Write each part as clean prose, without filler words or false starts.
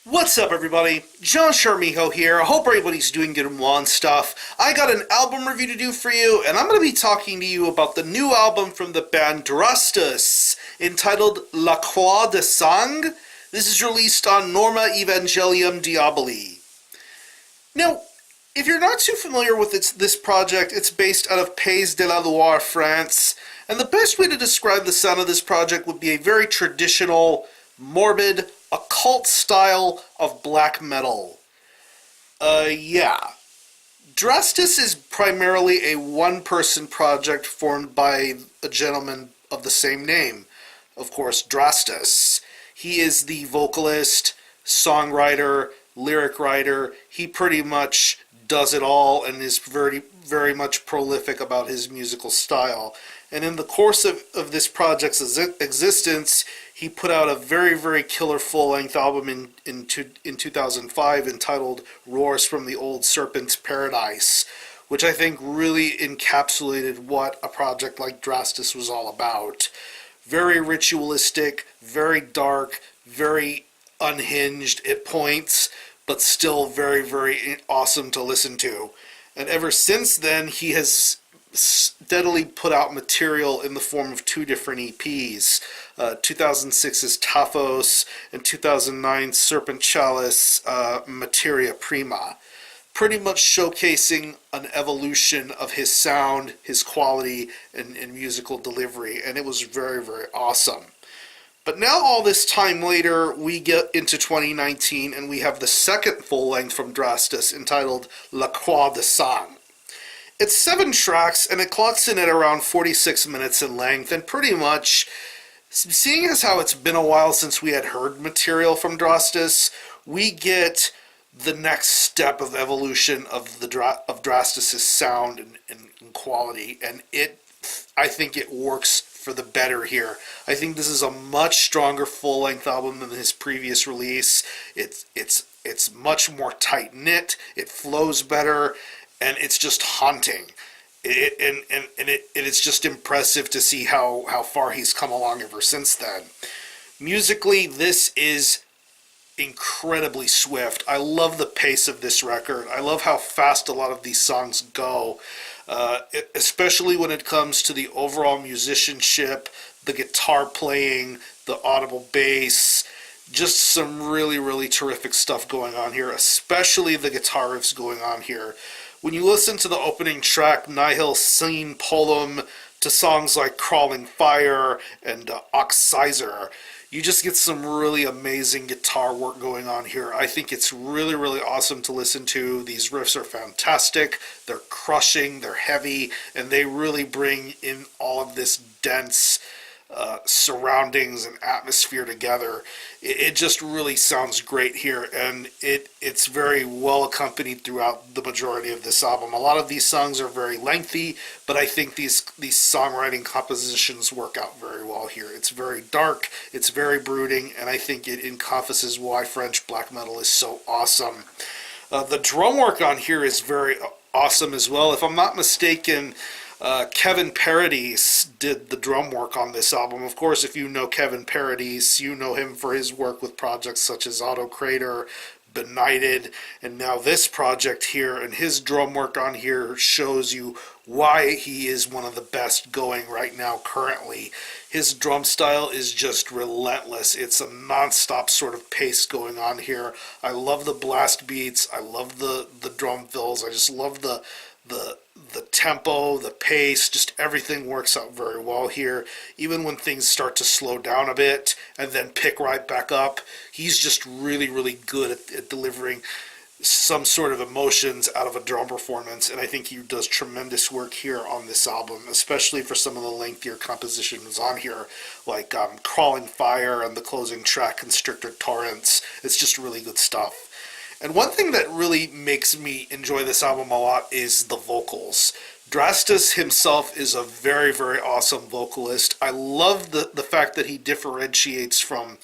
What's up, everybody? John Sharmiho here. I hope everybody's doing good and well and stuff. I got an album review to do for you, and I'm going to be talking to you about the new album from the band Drastus, entitled La Croix de Sang. This is released on Norma Evangelium Diaboli. Now, if you're not too familiar with this project, it's based out of Pays de la Loire, France, and the best way to describe the sound of this project would be a very traditional, morbid, occult style of black metal. Drastus is primarily a one-person project formed by a gentleman of the same name. Of course, Drastus. He is the vocalist, songwriter, lyric writer. He pretty much does it all and is very, very much prolific about his musical style. And in the course of this project's existence, he put out a very, very killer full-length album in 2005 entitled Roars from the Old Serpent's Paradise, which I think really encapsulated what a project like Drastus was all about. Very ritualistic, very dark, very unhinged at points, but still very, very awesome to listen to. And ever since then, he has steadily put out material in the form of two different EPs, 2006's Taphos and 2009's Serpent Chalice, Materia Prima, pretty much showcasing an evolution of his sound, his quality, and musical delivery, and it was very, very awesome. But now, all this time later, we get into 2019, and we have the second full-length from Drastus, entitled La Croix de Sang. It's 7 tracks, and it clocks in at around 46 minutes in length, and pretty much, seeing as how it's been a while since we had heard material from Drastus, we get the next step of evolution of Drastus' sound and quality, and I think it works for the better here. I think this is a much stronger full-length album than his previous release. It's much more tight-knit, it flows better, and it's just haunting. It's just impressive to see how far he's come along ever since then. Musically, this is incredibly swift. I love the pace of this record. I love how fast a lot of these songs go, especially when it comes to the overall musicianship, the guitar playing, the audible bass. Just some really, really terrific stuff going on here, especially the guitar riffs going on here. When you listen to the opening track, Nihil Sine Polum, to songs like Crawling Fire and Oxizer, you just get some really amazing guitar work going on here. I think it's really, really awesome to listen to. These riffs are fantastic. They're crushing, they're heavy, and they really bring in all of this dense surroundings and atmosphere together. It just really sounds great here, and it's very well accompanied throughout the majority of this album. A lot of these songs are very lengthy, but I think these songwriting compositions work out very well here. It's very dark, it's very brooding, and I think it encompasses why French black metal is so awesome. The drum work on here is very awesome as well. If I'm not mistaken, Kevin Paradis did the drum work on this album. Of course, if you know Kevin Paradis, you know him for his work with projects such as Autocrater, Benighted, and now this project here. And his drum work on here shows you why he is one of the best going right now currently. His drum style is just relentless. It's a non-stop sort of pace going on here. I love the blast beats. I love the drum fills. I just love the tempo, the pace, just everything works out very well here. Even when things start to slow down a bit and then pick right back up, he's just really, really good at delivering some sort of emotions out of a drum performance, and I think he does tremendous work here on this album, especially for some of the lengthier compositions on here, like Crawling Fire and the closing track, Constrictor Torrents. It's just really good stuff. And one thing that really makes me enjoy this album a lot is the vocals. Drastus himself is a very, very awesome vocalist. I love the fact that he differentiates from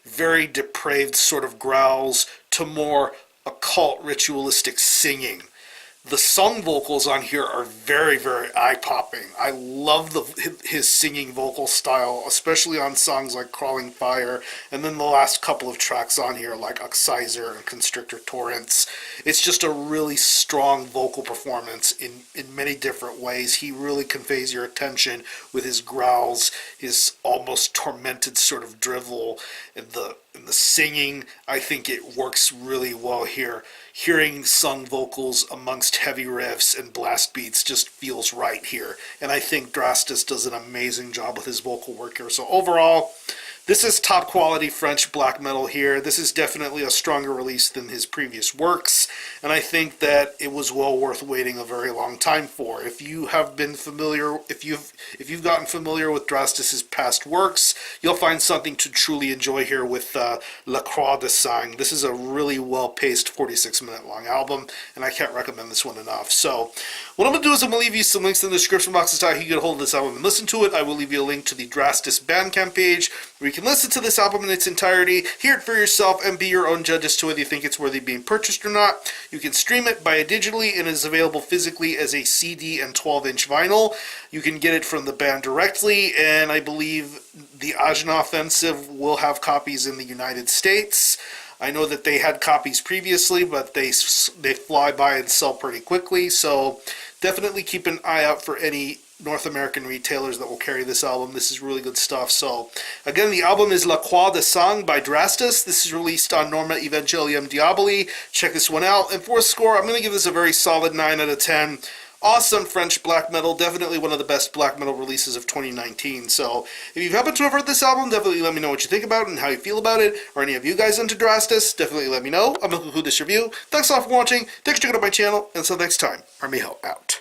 very depraved sort of growls to more occult ritualistic singing. The sung vocals on here are very, very eye-popping. I love his singing vocal style, especially on songs like Crawling Fire, and then the last couple of tracks on here like Oxizer and Constrictor Torrents. It's just a really strong vocal performance in many different ways. He really conveys your attention with his growls, his almost tormented sort of drivel, and the singing. I think it works really well here. Hearing sung vocals amongst heavy riffs and blast beats just feels right here. And I think Drastus does an amazing job with his vocal work here. So overall, this is top quality French black metal here. This is definitely a stronger release than his previous works, and I think that it was well worth waiting a very long time for. If you have been familiar, if you've gotten familiar with Drastus's past works, you'll find something to truly enjoy here with La Croix de Sang. This is a really well-paced 46-minute long album, and I can't recommend this one enough. So what I'm going to do is I'm going to leave you some links in the description box as to how you can get a hold of this album and listen to it. I will leave you a link to the Drastus Bandcamp page where you can listen to this album in its entirety, hear it for yourself, and be your own judge as to whether you think it's worthy being purchased or not. You can stream it, buy it digitally, and it is available physically as a CD and 12-inch vinyl. You can get it from the band directly, and I believe the Ajna Offensive will have copies in the United States. I know that they had copies previously, but they fly by and sell pretty quickly, so definitely keep an eye out for any North American retailers that will carry this album. This is really good stuff. So again, the album is La Croix de Sang by Drastus. This is released on Norma Evangelium Diaboli. Check this one out. And for a score, I'm going to give this a very solid 9 out of 10. Awesome French black metal, definitely one of the best black metal releases of 2019. So if you happen to have heard this album, definitely let me know what you think about it and how you feel about it, or any of you guys into Drastus, definitely let me know. I'm going to conclude this review. Thanks a lot for watching, thanks for checking out my channel, and until next time, Armijo out.